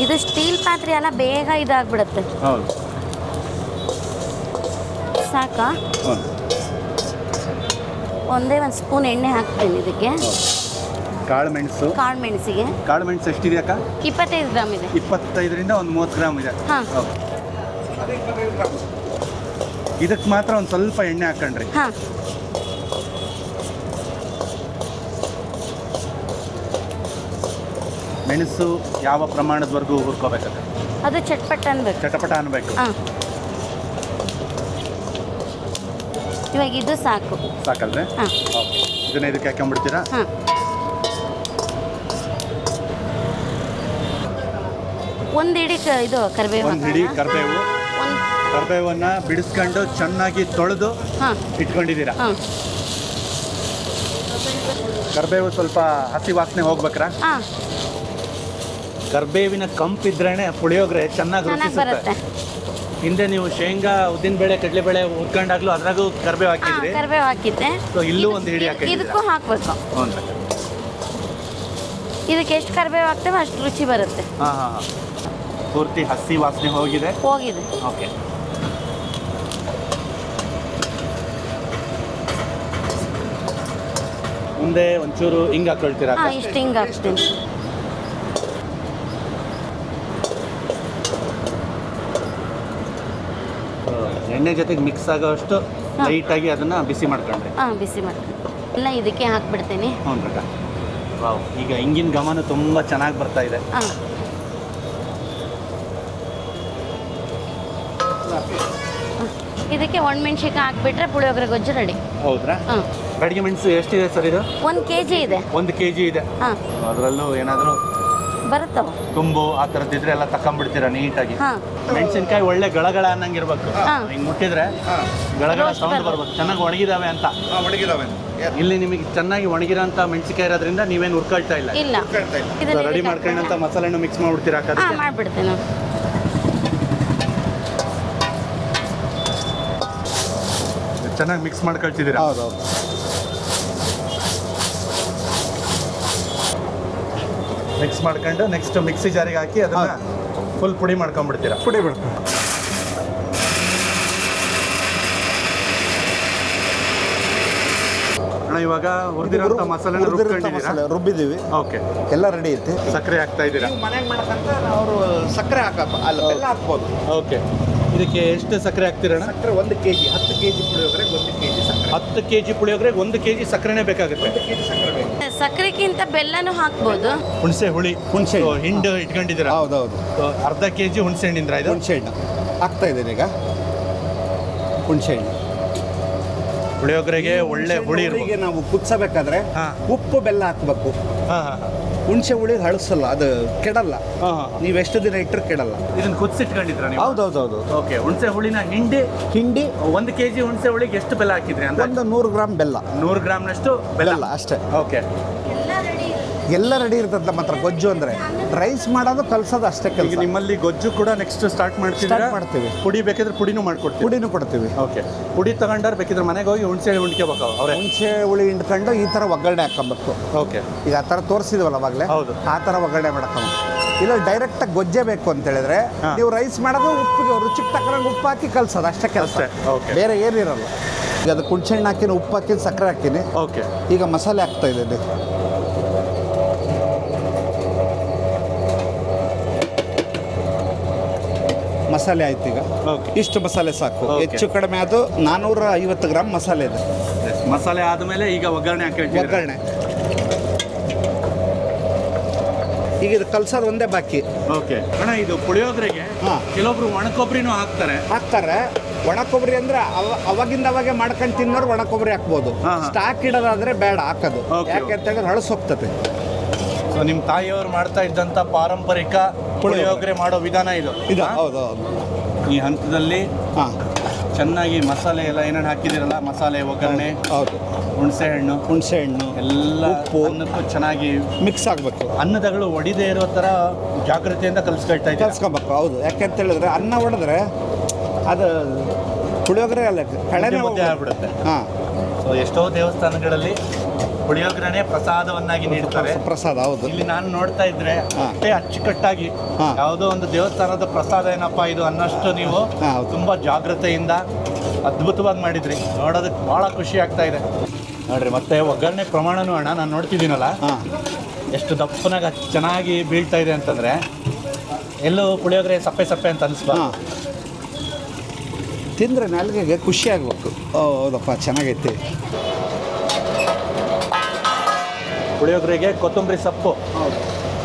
S2: ಇದು ಸ್ಟೀಲ್ ಪಾತ್ರೆ ಎಲ್ಲ ಬೇಗ ಇದಾಗ್ಬಿಡುತ್ತೆ.
S1: ಹೌದು.
S2: ಸಾಕಾ? ಒಂದೇ 1 ಸ್ಪೂನ್ ಎಣ್ಣೆ ಹಾಕ್ತೀನಿ ಇದಕ್ಕೆ.
S1: ಕಾಳು ಮೆಣಸಿಗೆ ಎಷ್ಟಿದೆ ಅಕ್ಕ?
S2: 25 ಗ್ರಾಮ್ ಇದೆ.
S1: 25ರಿಂದ ಒಂದು 30 ಗ್ರಾಮ್ ಇದೆ. ಇದಕ್ಕೆ ಮಾತ್ರ ಒಂದು ಸ್ವಲ್ಪ ಎಣ್ಣೆ ಹಾಕೊಂಡ್ರಿ. ಮೆಣಸು ಯಾವ ಪ್ರಮಾಣದವರೆಗೂ ಹುರ್ಕೋಬೇಕಕ್ಕ?
S2: ಅದು ಚಟಪಟ
S1: ಅನ್ಬೇಕು.
S2: ಇವಾಗ ಇದು
S1: ಸಾಕಲ್ವೇ? ಇದನ್ನ ಇದಕ್ಕೆ ಹಾಕೊಂಡ್ಬಿಡ್ತೀರಾ?
S2: ಒಂದು ಹಿಡಿ ಇದು ಕರಿಬೇವು.
S1: ಒಂದು ಹಿಡಿ ಕರಿಬೇವನ್ನ ಬಿಡಿಸ್ಕೊಂಡು ಚೆನ್ನಾಗಿ ತೊಳೆದು ಇಟ್ಕೊಂಡಿದ್ದೀರಾ? ಕರಿಬೇವು ಸ್ವಲ್ಪ ಹಸಿ ವಾಸನೆ ಹೋಗ್ಬೇಕ್ರಾ? ಕರಿಬೇವಿನ ಕಂಪಿದ್ರೇನೆ ಪುಳಿಯೋಗರೆ ಚೆನ್ನಾಗಿ
S2: ಬರುತ್ತೆ.
S1: ಹಿಂದೆ ನೀವು ಶೇಂಗಾ, ಉದ್ದಿನಬೇಳೆ, ಕಡಲೆಬೇಳೆ ಹುರ್ಕೊಂಡಾಗ್ಲೂ ಅದ್ರಾಗೂ ಕರಿಬೇವು
S2: ಹಾಕಿದ್ದೆ.
S1: ಸೊ ಇಲ್ಲೂ ಒಂದು ಹಿಡಿ ಹಾಕಿ
S2: ಇದಕ್ಕೂ ಹಾಕಬೇಕು. ಇದಕ್ಕೆ ಎಷ್ಟು ಕರಿಬೇವು ಹಾಕ್ತೇವೆ ಅಷ್ಟು ರುಚಿ ಬರುತ್ತೆ.
S1: ಪೂರ್ತಿ ಹಸಿ ವಾಸನೆ ಹೋಗಿದೆ. ಓಕೆ. ಮುಂದೆ ಒಂಚೂರು ಹಿಂಗೆ ಹಾಕೊಳ್ತೀರಾ?
S2: ಇಷ್ಟು ಹಿಂಗೆ ಹಾಕ್ತೀನಿ.
S1: ಎಣ್ಣೆ ಜೊತೆಗೆ ಮಿಕ್ಸ್ ಆಗೋಷ್ಟು ಲೈಟಾಗಿ ಅದನ್ನು ಬಿಸಿ ಮಾಡ್ಕೊಂಡ್ರಿ?
S2: ಎಲ್ಲ ಇದಕ್ಕೆ ಹಾಕ್ಬಿಡ್ತೀನಿ.
S1: ಹ್ಞೂ ರಕ್ಕ. ವಾವ್, ಈಗ ಹಿಂಗಿನ ಘಮನೂ ತುಂಬ ಚೆನ್ನಾಗಿ ಬರ್ತಾ ಇದೆ.
S2: ಇದಕ್ಕೆ ಒಣಮೆಣ್ಸಿಕಾಯಿ ಹಾಕ್ಬಿಟ್ರೆ ಪುಳಿಯೋಗರೆ ಗೊಜ್ಜು ರೆಡಿ.
S1: ಹೌದ್ರಾ?
S2: ಹಾಂ,
S1: ಬ್ಯಾಡಗಿ ಮೆಣಸು ಎಷ್ಟಿದೆ ಸರ್ ಇದು?
S2: 1 kg ಇದೆ.
S1: 1 kg ಇದೆ.
S2: ಹಾಂ,
S1: ಅದರಲ್ಲೂ ಏನಾದರೂ
S2: ಬರುತ್ತವ.
S1: ತುಂಬು ಆ ಥರದ್ದಿದ್ರೆ ಎಲ್ಲ ತಕೊಂಡ್ಬಿಡ್ತೀರಾ ನೀಟಾಗಿ.
S2: ಹಾಂ,
S1: ಮೆಣಸಿನ್ಕಾಯಿ ಒಳ್ಳೆ ಗಳಗಳ ಅನ್ನಂಗಿರ್ಬೇಕು.
S2: ಹಾಂ.
S1: ಹಿಂಗೆ ಮುಟ್ಟಿದ್ರೆ ಗಳಗಳ
S2: Roast
S1: ಸೌಂಡ್
S2: ಬರ್ಬೇಕು.
S1: ಬರ್ಬೇಕು. ಚೆನ್ನಾಗಿ ಒಣಗಿದಾವೆ ಅಂತ.
S3: ಒಣಗಿದಾವೆ
S1: ಇಲ್ಲಿ ನಿಮಗೆ ಚೆನ್ನಾಗಿ ಒಣಗಿರೋಂಥ ಮೆಣಸಿನ್ಕಾಯಿ ಇರೋದ್ರಿಂದ ನೀವೇನು ಹುರ್ಕೊಳ್ತಾ ಇಲ್ಲ.
S2: ಇಲ್ಲ. ಇದನ್ನ
S1: ರೆಡಿ ಮಾಡ್ಕೊಂಡಂಥ ಮಸಾಲೆನೂ ಮಿಕ್ಸ್ ಮಾಡ್ಬಿಡ್ತೀರಾ
S2: ಹಾಂ,
S1: ಹಾಕೋದಕ್ಕೆ?
S2: ಮಾಡಿಬಿಡ್ತೀನಿ ನಾನು.
S1: ಚೆನ್ನಾಗಿ ಮಿಕ್ಸ್ ಮಾಡ್ಕೊಳ್ತಿದ್ದೀರಾ?
S3: ಹೌದೌದು.
S1: ಮಿಕ್ಸ್ ಮಾಡ್ಕೊಂಡು ನೆಕ್ಸ್ಟ್ ಮಿಕ್ಸಿ ಜಾರಿಗೆ ಹಾಕಿ ಅದನ್ನ ಫುಲ್ ಪುಡಿ ಮಾಡ್ಕೊಂಡ್ಬಿಡ್ತೀರಾ?
S3: ಪುಡಿ ಬಿಡ್ತು.
S1: ಅಣ್ಣ ಇವಾಗ ಹುರಿದಿರೋಂಥ ಮಸಾಲೆನ ರುಬ್ಕೊಂಡಿದ್ದೀರಾ?
S3: ರುಬ್ಬಿದ್ದೀವಿ,
S1: ಓಕೆ.
S3: ಎಲ್ಲ ರೆಡಿ ಐತಿ.
S1: ಸಕ್ಕರೆ ಹಾಕ್ತಾ ಇದ್ದೀರಾ?
S3: ಮನೆಗೆ ಮಾಡಕ್ಕಂತ ಅವರು ಸಕ್ಕರೆ ಹಾಕಪ್ಪ, ಅಲ್ಲ ಬೆಲ್ಲ ಹಾಕ್ಬೋದು.
S1: ಓಕೆ. ಇದಕ್ಕೆ ಎಷ್ಟು ಸಕ್ಕರೆ ಹಾಕ್ತೀರಣ್ಣ?
S3: ಸಕ್ಕರೆ 1 kg, 10 kg ಪುಳಿಯೋಗರೆ 1 kg ಸಕ್ಕರೆ.
S1: 10 kg ಪುಳಿಯೋಗರೆ 1 kg ಸಕ್ಕರೆನೇ ಬೇಕಾಗುತ್ತೆ.
S3: 1 kg ಸಕ್ಕರೆ ಬೇಕು.
S2: ಸಕ್ಕರೆಗಿಂತ ಬೆಲ್ಲನೂ ಹಾಕ್ಬೋದು.
S1: ಹುಣಸೆ ಹುಳಿ,
S3: ಹುಣಸೆ ಹಣ್ಣು.
S1: ಹಿಂಡು ಇಟ್ಕೊಂಡಿದ್ದೀರಾ?
S3: ಹೌದೌದು.
S1: ಅರ್ಧ kg ಹುಣಸೆ ಹಣ್ಣಿಂದ್ರ ಇದು?
S3: ಹುಣಸೆ ಹಣ್ಣು ಹಾಕ್ತಾ ಇದ್ದೀನಿ ಈಗ. ಹುಣಸೆ ಹಣ್ಣು
S1: ಪುಳಿಯೋಗರೆಗೆ ಒಳ್ಳೆ ಹುಳಿ ಇರ್ಬೇಕು.
S3: ಹುಳಿಗೆ ನಾವು ಕುದಿಸಬೇಕಾದ್ರೆ
S1: ಹಾಂ.
S3: ಉಪ್ಪು ಬೆಲ್ಲ ಹಾಕಬೇಕು.
S1: ಹಾಂ ಹಾಂ
S3: ಹುಣಸೆ ಹುಳಿಗೆ ಹಳಸಲ್ಲ, ಅದು ಕೆಡಲ್ಲ.
S1: ಹಾಂ ಹಾಂ.
S3: ನೀವು ಎಷ್ಟು ದಿನ ಇಟ್ಟರೆ ಕೆಡಲ್ಲ.
S1: ಇದನ್ನ ಕುದಿಸಿಟ್ಕೊಂಡಿದ್ರ ನೀವು?
S3: ಹೌದೌದೌದು.
S1: ಓಕೆ. ಹುಣಸೆ ಹುಳಿನ ಹಿಂಡಿ
S3: ಹಿಂಡಿ
S1: 1 kg ಹುಣಸೆ ಹುಳಿಗೆ ಎಷ್ಟು ಬೆಲ್ಲ ಹಾಕಿದ್ರಿ ಅಂತ?
S3: ಒಂದು 100 ಗ್ರಾಮ್ ಬೆಲ್ಲ.
S1: 100 ಗ್ರಾಮ್ನಷ್ಟು ಬೆಲ್ಲ
S3: ಬೆಲ್ಲ ಅಷ್ಟೇ.
S1: ಓಕೆ.
S3: ಎಲ್ಲ ರೆಡಿ ಇರ್ತದೆ ಮಾತ್ರ. ಗೊಜ್ಜು ಅಂದರೆ ರೈಸ್ ಮಾಡೋದು ಕಲ್ಸೋದು ಅಷ್ಟೇ
S1: ಈಗ
S3: ಕೆಲಸ.
S1: ನಿಮ್ಮಲ್ಲಿ ಗೊಜ್ಜು ಕೂಡ ನೆಕ್ಸ್ಟ್ ಸ್ಟಾರ್ಟ್
S3: Start ಮಾಡ್ತೀವಿ.
S1: ಪುಡಿ ಬೇಕಿದ್ರೆ ಪುಡಿನೂ ಮಾಡ್ಕೊಡ್ತೀವಿ.
S3: ಪುಡಿನೂ ಕೊಡ್ತೀವಿ.
S1: ಓಕೆ. ಪುಡಿ ತಗೊಂಡಾರ ಬೇಕಿದ್ರೆ ಮನೆಗೆ ಹೋಗಿ ಹುಣಸೆ ಹುಳಿ ಉಂಡ್ಕೋಬೇಕು ಅವ್ರೆ.
S3: ಹುಣಸೆ ಹುಳಿ ಹಿಂಡ್ಕೊಂಡು ಈ ಥರ ಒಗ್ಗರಣೆ ಹಾಕ್ಕೊಬೇಕು.
S1: ಓಕೆ.
S3: ಈಗ ಆ ಥರ ತೋರಿಸಿದ್ವಲ್ಲ ಅವಾಗಲೇ,
S1: ಹೌದು.
S3: ಆ ಥರ ಒಗ್ಗರಣೆ ಮಾಡಕ್ಕೆ. ಇಲ್ಲ ಡೈರೆಕ್ಟಾಗಿ ಗೊಜ್ಜೆ ಬೇಕು ಅಂತ ಹೇಳಿದ್ರೆ
S1: ಹಾ.
S3: ನೀವು ರೈಸ್ ಮಾಡೋದು ಉಪ್ಪಿಗೆ ರುಚಿಗೆ ತಕ್ಕಂಗೆ ಉಪ್ಪು ಹಾಕಿ ಕಲ್ಸೋದು ಅಷ್ಟೇ ಕೆಲಸ.
S1: ಅಷ್ಟೇ. ಓಕೆ.
S3: ಬೇರೆ ಏನಿರಲ್ಲ. ಈಗ ಅದು ಹುಣಸೆ ಹಣ್ಣು ಹಾಕಿನಿ, ಉಪ್ಪು ಹಾಕಿನಿ, ಸಕ್ಕರೆ ಹಾಕಿನಿ.
S1: ಓಕೆ.
S3: ಈಗ ಮಸಾಲೆ ಹಾಕ್ತಾ ಇದ್ದೀನಿ. ಮಸಾಲೆ ಆಯ್ತು ಈಗ.
S1: ಓಕೆ.
S3: ಇಷ್ಟು ಮಸಾಲೆ ಸಾಕು.
S1: Okay.
S3: ಹೆಚ್ಚು ಕಡಿಮೆ ಅದು 450 ಗ್ರಾಮ್ ಮಸಾಲೆ ಇದೆ.
S1: ಮಸಾಲೆ ಆದಮೇಲೆ ಈಗ ಒಗ್ಗರಣೆ ಹಾಕಿ
S3: ಒಗ್ಗರಣೆ. ಈಗ ಇದು ಕಲ್ಸೋದು ಒಂದೇ ಬಾಕಿ.
S1: ಓಕೆ. ಅಣ್ಣ ಇದು ಪುಳಿಯೋಗರೆಗೆ
S3: ಹಾ.
S1: ಕೆಲವೊಬ್ರು ಒಣಕೊಬ್ಬರಿನೂ ಹಾಕ್ತಾರೆ.
S3: ಹಾಕ್ತಾರೆ. ಒಣ ಕೊಬ್ಬರಿ ಅಂದ್ರೆ ಅವಾಗಿಂದ ಅವಾಗೆ ಮಾಡ್ಕೊಂಡು ತಿನ್ನೋರು ಒಣ ಕೊಬ್ಬರಿ ಹಾಕ್ಬೋದು.
S1: ಹಾ, ಹಾ.
S3: ಸ್ಟಾಕ್ ಇಡೋದಾದ್ರೆ ಬೇಡ ಹಾಕೋದು.
S1: Okay,
S3: ಯಾಕೆ ಅಂತ ಹೇಳಿದ್ರೆ ಹಳಸೋಗ್ತದೆ.
S1: ಸೊ ನಿಮ್ಮ ತಾಯಿಯವರು ಮಾಡ್ತಾ ಇದ್ದಂಥ ಪಾರಂಪರಿಕ ಪುಳಿಯೋಗರೆ ಮಾಡೋ ವಿಧಾನ ಇದು.
S3: ಇದು
S1: ಹಾ?
S3: ಹೌದು ಹೌದು.
S1: ಈ ಹಂತದಲ್ಲಿ
S3: ಹಾಂ
S1: ಚೆನ್ನಾಗಿ ಮಸಾಲೆ ಎಲ್ಲ ಏನೇನು ಹಾಕಿದಿರಲ್ಲ, ಮಸಾಲೆ ಒಗ್ಗರಣೆ,
S3: ಹೌದು.
S1: ಹುಣಸೆ ಹಣ್ಣು
S3: ಹುಣಸೆ ಹಣ್ಣು
S1: ಎಲ್ಲ
S3: ಉಪ್ಪು.
S1: ಅನ್ನಕ್ಕೂ ಚೆನ್ನಾಗಿ
S3: ಮಿಕ್ಸ್ ಆಗಬೇಕು.
S1: ಅನ್ನದಗಳು ಒಡಿದೇ ಇರೋ ಥರ ಜಾಗ್ರತೆಯಿಂದ ಕಲಿಸ್ಕೊಳ್ತಾ ಇದ್ದಾರೆ.
S3: ಕಲ್ಸ್ಕೊಬೇಕು. ಹೌದು. ಯಾಕೆ ಅಂತ ಹೇಳಿದ್ರೆ ಅನ್ನ ಹೊಡೆದ್ರೆ ಅದು ಪುಳಿಯೋಗರೆ ಅಲ್ಲ, ಕಳೆನೇ
S1: ಮುದ್ದೆ ಆಗ್ಬಿಡುತ್ತೆ.
S3: ಹಾಂ.
S1: ಸೊ ಎಷ್ಟೋ ದೇವಸ್ಥಾನಗಳಲ್ಲಿ ಪುಳಿಯೋಗರೆನೆ ಪ್ರಸಾದವನ್ನಾಗಿ ನೀಡ್ತಾರೆ.
S3: ಪ್ರಸಾದ. ಹೌದು.
S1: ಇಲ್ಲಿ ನಾನು ನೋಡ್ತಾ ಇದ್ರೆ
S3: ಹಾ.
S1: ಅಷ್ಟೇ ಅಚ್ಚುಕಟ್ಟಾಗಿ
S3: ಹಾ.
S1: ಯಾವುದೋ ಒಂದು ದೇವಸ್ಥಾನದ ಪ್ರಸಾದ ಏನಪ್ಪಾ ಇದು ಅನ್ನಷ್ಟು ನೀವು
S3: ಹಾ, ಹೌದು.
S1: ತುಂಬಾ ಜಾಗ್ರತೆಯಿಂದ ಅದ್ಭುತವಾಗಿ ಮಾಡಿದ್ರಿ. ನೋಡೋದಕ್ಕೆ ಭಾಳ ಖುಷಿ ಆಗ್ತಾ ಇದೆ ನೋಡ್ರಿ. ಮತ್ತೆ ಒಗ್ಗರಣೆ ಪ್ರಮಾಣನೂ ಅಣ್ಣ ನಾನು ನೋಡ್ತಿದ್ದೀನಲ್ಲ,
S3: ಹಾಂ.
S1: ಎಷ್ಟು ದಪ್ಪನಾಗ ಚೆನ್ನಾಗಿ ಬೀಳ್ತಾ ಇದೆ ಅಂತಂದ್ರೆ ಎಲ್ಲೂ ಪುಳಿಯೋಗರೆ ಸಪ್ಪೆ ಸಪ್ಪೆ ಅಂತ ಅನಿಸ್ಬಾ.
S3: ಹಾಂ. ತಿಂದರೆ ನಾಲ್ಗೆಗೆ ಖುಷಿ ಆಗಬೇಕು. ಹೌದಪ್ಪ ಚೆನ್ನಾಗೈತಿ.
S1: ಪುಳಿಯೋಗರೆಗೆ ಕೊತ್ತಂಬರಿ ಸೊಪ್ಪು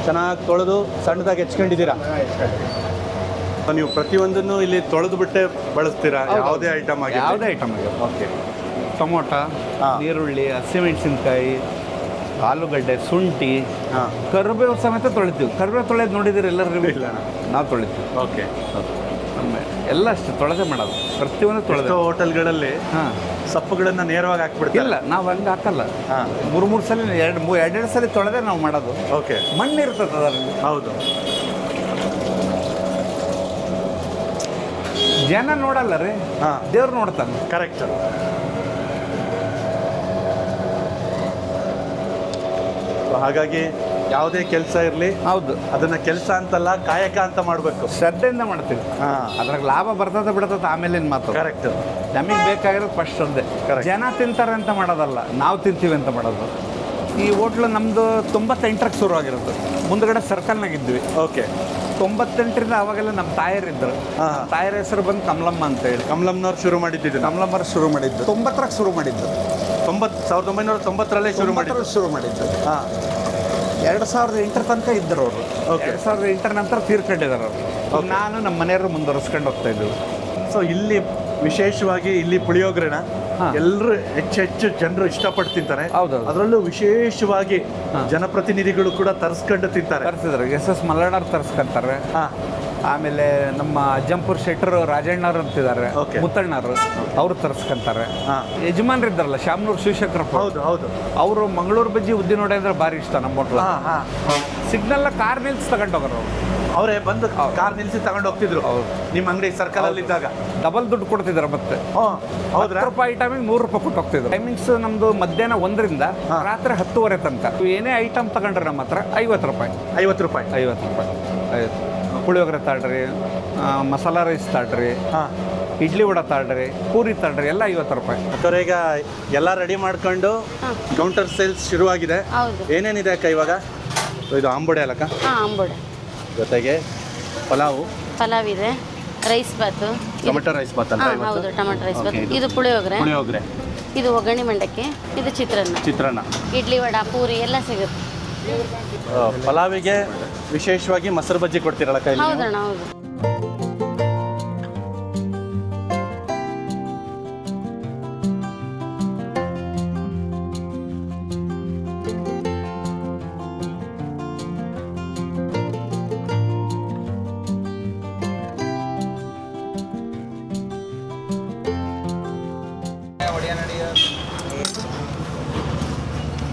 S1: ಚೆನ್ನಾಗಿ ತೊಳೆದು ಸಣ್ಣದಾಗಿ ಹೆಚ್ಕೊಂಡಿದ್ದೀರಾ. ನೀವು ಪ್ರತಿಯೊಂದನ್ನು ಇಲ್ಲಿ ತೊಳೆದು ಬಿಟ್ಟೆ ಬಳಸ್ತೀರಾ? ಯಾವುದೇ ಐಟಮ್ ಆಗಿ?
S3: ಯಾವುದೇ ಐಟಮ್ ಆಗಿದೆ.
S1: ಓಕೆ.
S3: ಟೊಮೊಟ,
S1: ಹಾ.
S3: ಈರುಳ್ಳಿ, ಹಸಿಮೆಣಸಿನ್ಕಾಯಿ, ಆಲೂಗಡ್ಡೆ, ಶುಂಠಿ,
S1: ಹಾಂ.
S3: ಕರಿಬೇವು ಸಮೇತ ತೊಳಿತೀವಿ. ಕರಿಬೇವು ತೊಳೆದು ನೋಡಿದ್ದೀರಿ ಎಲ್ಲರೂ?
S1: ಇಲ್ಲ.
S3: ನಾವು ತೊಳಿತೀವಿ.
S1: ಓಕೆ.
S3: ಎಲ್ಲ ಅಷ್ಟೇ ತೊಳೆದೇ ಮಾಡೋದು. ಪ್ರತಿಯೊಂದು ತೊಳೆದು.
S1: ಹೋಟೆಲ್ಗಳಲ್ಲಿ
S3: ಹಾಂ.
S1: ಸೊಪ್ಪುಗಳನ್ನು ನೇರವಾಗಿ ಹಾಕ್ಬಿಡ್ತಿಲ್ಲ.
S3: ಇಲ್ಲ, ನಾವು ಹಂಗೆ ಹಾಕಲ್ಲ.
S1: ಹಾಂ.
S3: 3 ಸಲ ಎರಡೆರಡು ಸಲ ತೊಳೆದೇ ನಾವು ಮಾಡೋದು.
S1: ಓಕೆ.
S3: ಮಣ್ಣು ಇರ್ತದೆ ಅದರಲ್ಲಿ.
S1: ಹೌದು.
S3: ಜನ ನೋಡಲ್ಲ ರೀ,
S1: ಹಾಂ.
S3: ದೇವ್ರು ನೋಡ್ತಾನೆ.
S1: ಕರೆಕ್ಟ್. ಹಾಗಾಗಿ ಯಾವುದೇ ಕೆಲಸ ಇರಲಿ,
S3: ಹೌದು.
S1: ಅದನ್ನ ಕೆಲಸ ಅಂತಲ್ಲ ಕಾಯಕ ಅಂತ ಮಾಡಬೇಕು.
S3: ಶ್ರದ್ಧೆಯಿಂದ ಮಾಡ್ತೀವಿ.
S1: ಹಾಂ.
S3: ಅದ್ರಾಗ ಲಾಭ ಬರ್ತದೆ ಬಿಡ್ತದೆ ಆಮೇಲಿನ ಮಾತು.
S1: ಕರೆಕ್ಟ್.
S3: ನಮಗೆ ಬೇಕಾಗಿರೋದು ಫಸ್ಟ್ ಶ್ರದ್ಧೆ.
S1: Correct.
S3: ಜನ ತಿಂತಾರೆ ಅಂತ ಮಾಡೋದಲ್ಲ, ನಾವು ತಿಂತೀವಿ ಅಂತ ಮಾಡೋದು. ಈ ಹೋಟ್ಲು ನಮ್ಮದು 98ಕ್ಕೆ ಶುರುವಾಗಿರೋದು. ಮುಂದ್ಗಡೆ ಸರ್ಕಲ್ನಾಗಿದ್ವಿ.
S1: ಓಕೆ.
S3: 98ರಿಂದ ಅವಾಗೆಲ್ಲ ನಮ್ಮ ತಾಯರಿದ್ದರು.
S1: ಹಾಂ.
S3: ತಾಯರ ಹೆಸರು ಬಂದು ಕಮಲಮ್ಮ ಅಂತೇಳಿ.
S1: ಕಮಲಮ್ನವ್ರು ಶುರು ಮಾಡಿದ್ದು.
S3: ಕಮಲಮ್ಮರು ಶುರು ಮಾಡಿದ್ದು 90ಕ್ಕೆ ಶುರು ಮಾಡಿದ್ದು.
S1: 1990ರಲ್ಲೇ ಶುರು ಮಾಡಿದ್ದು.
S3: ಶುರು ಮಾಡಿದ್ದು.
S1: ಹಾಂ.
S3: 2008 ತನಕ ಇದ್ದರು ಅವರು.
S1: Okay.
S3: 2008 ನಂತರ ತೀರ್ಕೊಂಡಿದ್ದಾರೆ ಅವರು.
S1: Okay.
S3: ನಾನು ನಮ್ಮ ಮನೆಯವರು ಮುಂದುವರಿಸ್ಕೊಂಡು ಹೋಗ್ತಾ ಇದ್ದೀವಿ.
S1: ಸೊ ಇಲ್ಲಿ ವಿಶೇಷವಾಗಿ ಇಲ್ಲಿ ಪುಳಿಯೋಗರೆನ ಎಲ್ಲರೂ ಹೆಚ್ಚು ಜನರು ಇಷ್ಟಪಟ್ಟು ತಿಂತಾರೆ.
S4: ಹೌದು.
S1: ಅದರಲ್ಲೂ ವಿಶೇಷವಾಗಿ ಜನಪ್ರತಿನಿಧಿಗಳು ಕೂಡ ತರಿಸ್ಕೊಂಡು ತಿಂತಾರೆ.
S4: ತರಿಸಿದ್ರು ಎಸ್ ಮಲ್ಲಣ್ಣವ್ರು ತರಿಸ್ಕೊಂತಾರೆ. ಆಮೇಲೆ ನಮ್ಮ ಅಜ್ಜಂಪುರ್ ಶೆಟ್ಟರು ರಾಜಣ್ಣವ್ರು ಅಂತಿದ್ದಾರೆ, ಮುತ್ತಣ್ಣರು ಅವರು ತರಿಸ್ಕೊಂತಾರೆ. ಯಜಮಾನ್ರಿದ್ದಾರಲ್ಲ ಶಾಮನೂರು ಶಿವಶಂಕರಪ್ಪ,
S1: ಹೌದು ಹೌದು,
S4: ಅವರು ಮಂಗಳೂರು ಬಜ್ಜಿ ಉದ್ದಿನ ವಡೆ ಅಂದ್ರೆ ಭಾರಿ ಇಷ್ಟ ನಮ್ಮ ಹೋಟ್ಲ. ಸಿಗ್ನಲ್ ಕಾರ್ ನಿಲ್ಸಿ ತಗೊಂಡೋಗರು
S1: ಅವರೇ ಬಂದು ಕಾರ್ ನಿಲ್ಸಿ ತಗೊಂಡು ಹೋಗ್ತಿದ್ರು. ನಿಮ್ಮ ಅಂಗಡಿ ಸರ್ಕಲ್ ಅಲ್ಲಿ ಇದ್ದಾಗ
S4: ಡಬಲ್ ದುಡ್ಡು ಕೊಡ್ತಿದ್ದಾರೆ. ಮತ್ತೆ ₹10 ಟೈಮಿಗೆ ₹100 ಕೊಟ್ಟು ಹೋಗ್ತಿದ್ರು. ಟೈಮಿಂಗ್ಸ್ ನಮ್ದು ಮಧ್ಯಾಹ್ನ 1ರಿಂದ ರಾತ್ರಿ 10:30 ತನಕ. ಏನೇ ಐಟಮ್ ತಗೊಂಡ್ರೆ ನಮ್ಮ ಹತ್ರ ₹50 ಪುಳಿಯೋಗರೆ ತಾಳ್ರಿ, ಮಸಾಲ ರೈಸ್ ತಾಳ್ರಿ, ಇಡ್ಲಿ ವಡ ತಾಳ್ರಿ, ಪೂರಿ ತಾಳ್ರಿ, ಎಲ್ಲ ₹50.
S1: ಅಥವಾ ಈಗ ಎಲ್ಲ ರೆಡಿ ಮಾಡ್ಕೊಂಡು ಕೌಂಟರ್ ಸೇಲ್ಸ್ ಶುರುವಾಗಿದೆ. ಏನೇನಿದೆ ಅಕ್ಕ ಇವಾಗ? ಇದು ಆಂಬೊಡೆ ಅಲ್ಲಕ್ಕ?
S2: ಆಂಬೊಡೆ
S1: ಜೊತೆಗೆ ಪಲಾವ್
S2: ಇದೆ, ರೈಸ್ ಬಾತು,
S1: ಟೊಮೆಟೊ ರೈಸ್ ಬಾತ್ ಅಂತ.
S2: ಹೌದು, ಟೊಮೆಟೊ ರೈಸ್ ಬಾತ್. ಇದು ಪುಳಿಯೋಗರೆ, ಇದು ಒಗ್ಗರಣೆ ಮಂಡಕ್ಕಿ, ಇದು ಚಿತ್ರಾನ್ನ, ಇಡ್ಲಿ ವಡ, ಪೂರಿ ಎಲ್ಲ ಸಿಗುತ್ತೆ.
S1: ಪಲಾವಿಗೆ ವಿಶೇಷವಾಗಿ ಮೊಸರು ಬಜ್ಜಿ ಕೊಡ್ತೀರಲ್ಲ ಕೈ?
S2: ಹೌದಣ್ಣ, ಹೌದು.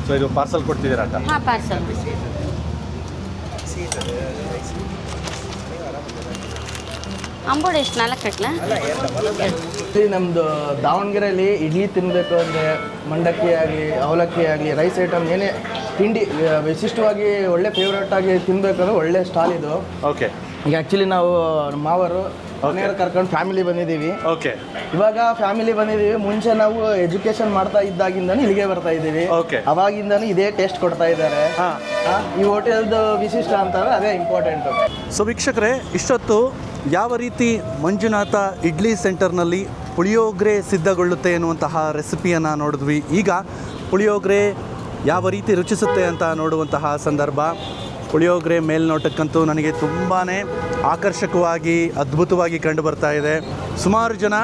S1: ಸೊ ಇದು ಪಾರ್ಸಲ್ ಕೊಡ್ತಿದ್ದೀರಾ ಅಕ್ಕ?
S2: ಹಾಂ, ಪಾರ್ಸಲ್. ಅಂಬೋಡೆ ಎಷ್ಟು 4 ಕಟ್ಲ?
S5: ನಮ್ಮದು ದಾವಣಗೆರೆಯಲ್ಲಿ ಇಡ್ಲಿ ತಿನ್ನಬೇಕು ಅಂದರೆ ಮಂಡಕ್ಕಿ ಆಗಲಿ, ಅವಲಕ್ಕಿ ಆಗಲಿ, ರೈಸ್ ಐಟಮ್ ಏನೇ ತಿಂಡಿ ವಿಶಿಷ್ಟವಾಗಿ ಒಳ್ಳೆ ಫೇವ್ರೇಟ್ ಆಗಿ ತಿನ್ನಬೇಕಂದ್ರೆ ಒಳ್ಳೆ ಸ್ಟಾಲ್ ಇದು.
S1: ಓಕೆ.
S5: ಈಗ ಆ್ಯಕ್ಚುಲಿ ನಾವು ಮಾವರು ಮನೆಯವ್ರು ಕರ್ಕೊಂಡು ಫ್ಯಾಮಿಲಿ ಬಂದಿದ್ದೀವಿ.
S1: ಓಕೆ.
S5: ಇವಾಗ ಫ್ಯಾಮಿಲಿ ಬಂದಿದ್ದೀವಿ. ಮುಂಚೆ ನಾವು ಎಜುಕೇಶನ್ ಮಾಡ್ತಾ ಇದ್ದಾಗಿಂದನೂ ಇಲ್ಲಿಗೆ ಬರ್ತಾ ಇದ್ದೀವಿ.
S1: ಓಕೆ.
S5: ಅವಾಗಿಂದನೂ ಇದೇ ಟೇಸ್ಟ್ ಕೊಡ್ತಾ ಇದ್ದಾರೆ. ಈ ಹೋಟೆಲ್ದು ವಿಶಿಷ್ಟ ಅಂತಂದ್ರೆ ಅದೇ ಇಂಪಾರ್ಟೆಂಟು.
S1: ಸೊ ವೀಕ್ಷಕರೇ, ಇಷ್ಟೊತ್ತು ಯಾವ ರೀತಿ ಮಂಜುನಾಥ ಇಡ್ಲಿ ಸೆಂಟರ್ನಲ್ಲಿ ಪುಳಿಯೋಗರೆ ಸಿದ್ಧಗೊಳ್ಳುತ್ತೆ ಎನ್ನುವಂತಹ ರೆಸಿಪಿಯನ್ನು ನೋಡಿದ್ವಿ. ಈಗ ಪುಳಿಯೋಗರೆ ಯಾವ ರೀತಿ ರುಚಿಸುತ್ತೆ ಅಂತ ನೋಡುವಂತಹ ಸಂದರ್ಭ. ಪುಳಿಯೋಗರೆ ಮೇಲ್ನೋಟಕ್ಕಂತೂ ನನಗೆ ತುಂಬಾ ಆಕರ್ಷಕವಾಗಿ ಅದ್ಭುತವಾಗಿ ಕಂಡು ಬರ್ತಾ ಇದೆ. ಸುಮಾರು ಜನ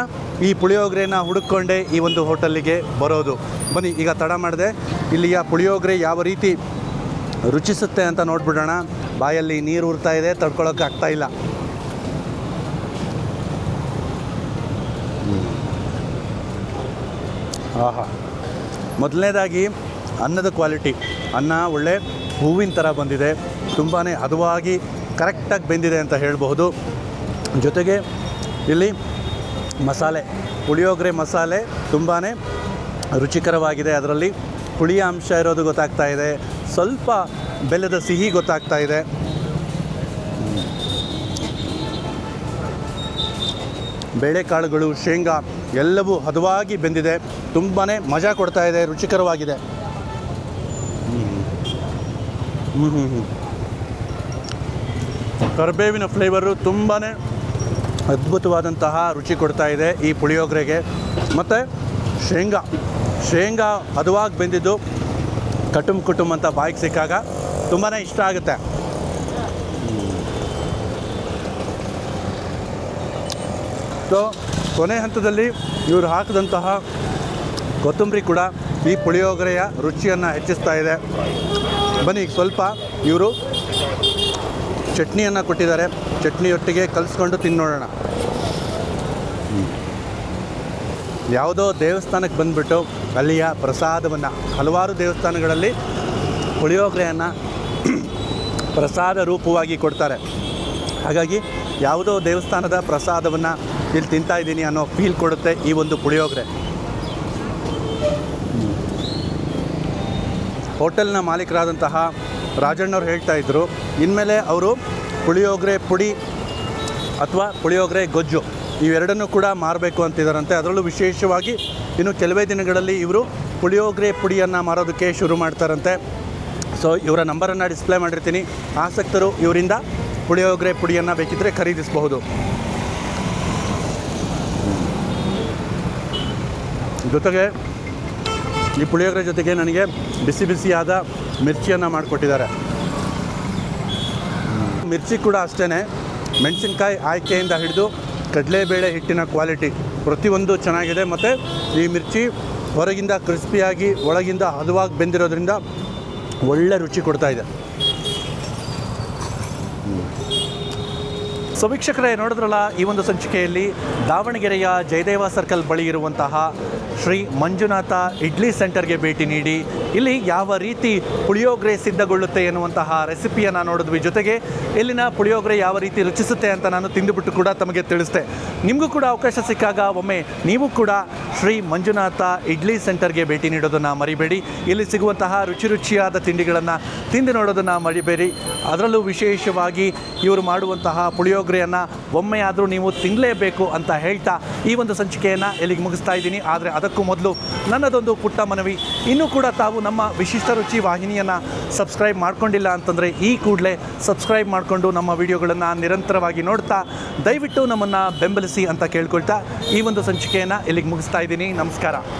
S1: ಈ ಪುಳಿಯೋಗರೆನ ಹುಡುಕೊಂಡೇ ಈ ಒಂದು ಹೋಟೆಲ್ಲಿಗೆ ಬರೋದು. ಬನ್ನಿ, ಈಗ ತಡ ಮಾಡಿದೆ, ಇಲ್ಲಿಯ ಪುಳಿಯೋಗರೆ ಯಾವ ರೀತಿ ರುಚಿಸುತ್ತೆ ಅಂತ ನೋಡ್ಬಿಡೋಣ. ಬಾಯಲ್ಲಿ ನೀರು ಉರ್ತಾ ಇದೆ, ತಡ್ಕೊಳ್ಳೋಕೆ ಆಗ್ತಾ ಇಲ್ಲ. ಆಹಾ, ಮೊದಲನೇದಾಗಿ ಅನ್ನದ ಕ್ವಾಲಿಟಿ. ಅನ್ನ ಒಳ್ಳೆ ಹೂವಿನ ಥರ ಬಂದಿದೆ, ತುಂಬಾ ಹದವಾಗಿ ಕರೆಕ್ಟಾಗಿ ಬೆಂದಿದೆ ಅಂತ ಹೇಳಬಹುದು. ಜೊತೆಗೆ ಇಲ್ಲಿ ಮಸಾಲೆ, ಪುಳಿಯೋಗರೆ ಮಸಾಲೆ ತುಂಬಾ ರುಚಿಕರವಾಗಿದೆ. ಅದರಲ್ಲಿ ಹುಳಿಯ ಅಂಶ ಇರೋದು ಗೊತ್ತಾಗ್ತಾ ಇದೆ, ಸ್ವಲ್ಪ ಬೆಲ್ಲದ ಸಿಹಿ ಗೊತ್ತಾಗ್ತಾ ಇದೆ. ಬೇಳೆಕಾಳುಗಳು, ಶೇಂಗಾ ಎಲ್ಲವೂ ಹದವಾಗಿ ಬೆಂದಿದೆ, ತುಂಬಾ ಮಜಾ ಕೊಡ್ತಾ ಇದೆ, ರುಚಿಕರವಾಗಿದೆ. ಕರಿಬೇವಿನ ಫ್ಲೇವರು ತುಂಬಾ ಅದ್ಭುತವಾದಂತಹ ರುಚಿ ಕೊಡ್ತಾ ಇದೆ ಈ ಪುಳಿಯೋಗರೆಗೆ. ಮತ್ತು ಶೇಂಗಾ ಹದವಾಗಿ ಬೆಂದಿದ್ದು ಕುಟುಂಬ ಅಂತ ಬಾಯಿಗೆ ಸಿಕ್ಕಾಗ ತುಂಬಾ ಇಷ್ಟ ಆಗುತ್ತೆ. ಸೊ ಕೊನೆ ಹಂತದಲ್ಲಿ ಇವರು ಹಾಕಿದಂತಹ ಕೊತ್ತಂಬರಿ ಕೂಡ ಈ ಪುಳಿಯೋಗರೆಯ ರುಚಿಯನ್ನು ಹೆಚ್ಚಿಸ್ತಾ ಇದೆ. ಬನ್ನಿ, ಈಗ ಸ್ವಲ್ಪ ಇವರು ಚಟ್ನಿಯನ್ನು ಕೊಟ್ಟಿದ್ದಾರೆ, ಚಟ್ನಿಯೊಟ್ಟಿಗೆ ಕಲಿಸ್ಕೊಂಡು ತಿನ್ನೋಣ. ಯಾವುದೋ ದೇವಸ್ಥಾನಕ್ಕೆ ಬಂದುಬಿಟ್ಟು ಅಲ್ಲಿಯ ಪ್ರಸಾದವನ್ನು, ಹಲವಾರು ದೇವಸ್ಥಾನಗಳಲ್ಲಿ ಪುಳಿಯೋಗರೆಯನ್ನು ಪ್ರಸಾದ ರೂಪವಾಗಿ ಕೊಡ್ತಾರೆ. ಹಾಗಾಗಿ ಯಾವುದೋ ದೇವಸ್ಥಾನದ ಪ್ರಸಾದವನ್ನು ಇಲ್ಲಿ ತಿಂತಾಯಿದ್ದೀನಿ ಅನ್ನೋ ಫೀಲ್ ಕೊಡುತ್ತೆ ಈ ಒಂದು ಪುಳಿಯೋಗರೆ. ಹೋಟೆಲ್ನ ಮಾಲೀಕರಾದಂತಹ ರಾಜಣ್ಣವ್ರು ಹೇಳ್ತಾ ಇದ್ದರು, ಇನ್ಮೇಲೆ ಅವರು ಪುಳಿಯೋಗರೆ ಪುಡಿ ಅಥವಾ ಪುಳಿಯೋಗರೆ ಗೊಜ್ಜು ಇವೆರಡನ್ನೂ ಕೂಡ ಮಾರಬೇಕು ಅಂತಿದ್ದಾರಂತೆ. ಅದರಲ್ಲೂ ವಿಶೇಷವಾಗಿ ಇನ್ನು ಕೆಲವೇ ದಿನಗಳಲ್ಲಿ ಇವರು ಪುಳಿಯೋಗರೆ ಪುಡಿಯನ್ನು ಮಾರೋದಕ್ಕೆ ಶುರು ಮಾಡ್ತಾರಂತೆ. ಸೊ ಇವರ ನಂಬರನ್ನು ಡಿಸ್ಪ್ಲೇ ಮಾಡಿರ್ತೀನಿ, ಆಸಕ್ತರು ಇವರಿಂದ ಪುಳಿಯೋಗರೆ ಪುಡಿಯನ್ನು ಬೇಕಿದ್ದರೆ ಖರೀದಿಸಬಹುದು. ಜೊತೆಗೆ ಈ ಪುಳಿಯೋಗರೆ ಜೊತೆಗೆ ನನಗೆ ಬಿಸಿ ಬಿಸಿಯಾದ ಮಿರ್ಚಿಯನ್ನು ಮಾಡಿಕೊಟ್ಟಿದ್ದಾರೆ. ಮಿರ್ಚಿ ಕೂಡ ಅಷ್ಟೇ ಮೆಣಸಿನ್ಕಾಯಿ ಆಯ್ಕೆಯಿಂದ ಹಿಡಿದು ಕಡಲೆಬೇಳೆ ಹಿಟ್ಟಿನ ಕ್ವಾಲಿಟಿ ಪ್ರತಿಯೊಂದು ಚೆನ್ನಾಗಿದೆ. ಮತ್ತು ಈ ಮಿರ್ಚಿ ಹೊರಗಿಂದ ಕ್ರಿಸ್ಪಿಯಾಗಿ ಒಳಗಿಂದ ಹದವಾಗಿ ಬೆಂದಿರೋದ್ರಿಂದ ಒಳ್ಳೆ ರುಚಿ ಕೊಡ್ತಾ ಇದೆ. ಸೊ ವೀಕ್ಷಕರೇ, ನೋಡಿದ್ರಲ್ಲ, ಈ ಒಂದು ಸಂಚಿಕೆಯಲ್ಲಿ ದಾವಣಗೆರೆಯ ಜಯದೇವ ಸರ್ಕಲ್ ಬಳಿ ಇರುವಂತಹ ಶ್ರೀ ಮಂಜುನಾಥ ಇಡ್ಲಿ ಸೆಂಟರ್ಗೆ ಭೇಟಿ ನೀಡಿ ಇಲ್ಲಿ ಯಾವ ರೀತಿ ಪುಳಿಯೋಗರೆ ಸಿದ್ಧಗೊಳ್ಳುತ್ತೆ ಎನ್ನುವಂತಹ ರೆಸಿಪಿಯನ್ನು ನೋಡಿದ್ವಿ. ಜೊತೆಗೆ ಇಲ್ಲಿನ ಪುಳಿಯೋಗರೆ ಯಾವ ರೀತಿ ರುಚಿಸುತ್ತೆ ಅಂತ ನಾನು ತಿಂದುಬಿಟ್ಟು ಕೂಡ ತಮಗೆ ತಿಳಿಸ್ದೆ. ನಿಮಗೂ ಕೂಡ ಅವಕಾಶ ಸಿಕ್ಕಾಗ ಒಮ್ಮೆ ನೀವು ಕೂಡ ಶ್ರೀ ಮಂಜುನಾಥ ಇಡ್ಲಿ ಸೆಂಟರ್ಗೆ ಭೇಟಿ ನೀಡೋದನ್ನು ಮರಿಬೇಡಿ. ಇಲ್ಲಿ ಸಿಗುವಂತಹ ರುಚಿಯಾದ ತಿಂಡಿಗಳನ್ನು ತಿಂದು ನೋಡೋದನ್ನು ಮರಿಬೇಡಿ. ಅದರಲ್ಲೂ ವಿಶೇಷವಾಗಿ ಇವರು ಮಾಡುವಂತಹ ಪುಳಿಯೋಗರೆಯನ್ನು ಒಮ್ಮೆ ಆದರೂ ನೀವು ತಿನ್ನಲೇಬೇಕು ಅಂತ ಹೇಳ್ತಾ ಈ ಒಂದು ಸಂಚಿಕೆಯನ್ನು ಇಲ್ಲಿಗೆ ಮುಗಿಸ್ತಾ ಇದ್ದೀನಿ. ಆದರೆ ಅದಕ್ಕೂ ಮೊದಲು ನನ್ನದೊಂದು ಪುಟ್ಟ ಮನವಿ, ಇನ್ನೂ ಕೂಡ ತಾವು ನಮ್ಮ ವಿಶಿಷ್ಟ ರುಚಿ ವಾಹಿನಿಯನ್ನು ಸಬ್ಸ್ಕ್ರೈಬ್ ಮಾಡ್ಕೊಂಡಿಲ್ಲ ಅಂತಂದರೆ ಈ ಕೂಡಲೇ ಸಬ್ಸ್ಕ್ರೈಬ್ ಮಾಡಿಕೊಂಡು ನಮ್ಮ ವಿಡಿಯೋಗಳನ್ನು ನಿರಂತರವಾಗಿ ನೋಡ್ತಾ ದಯವಿಟ್ಟು ನಮ್ಮನ್ನು ಬೆಂಬಲಿಸಿ ಅಂತ ಕೇಳ್ಕೊಳ್ತಾ ಈ ಒಂದು ಸಂಚಿಕೆಯನ್ನು ಇಲ್ಲಿಗೆ ಮುಗಿಸ್ತಾ ಇದ್ದೀನಿ. ನಮಸ್ಕಾರ.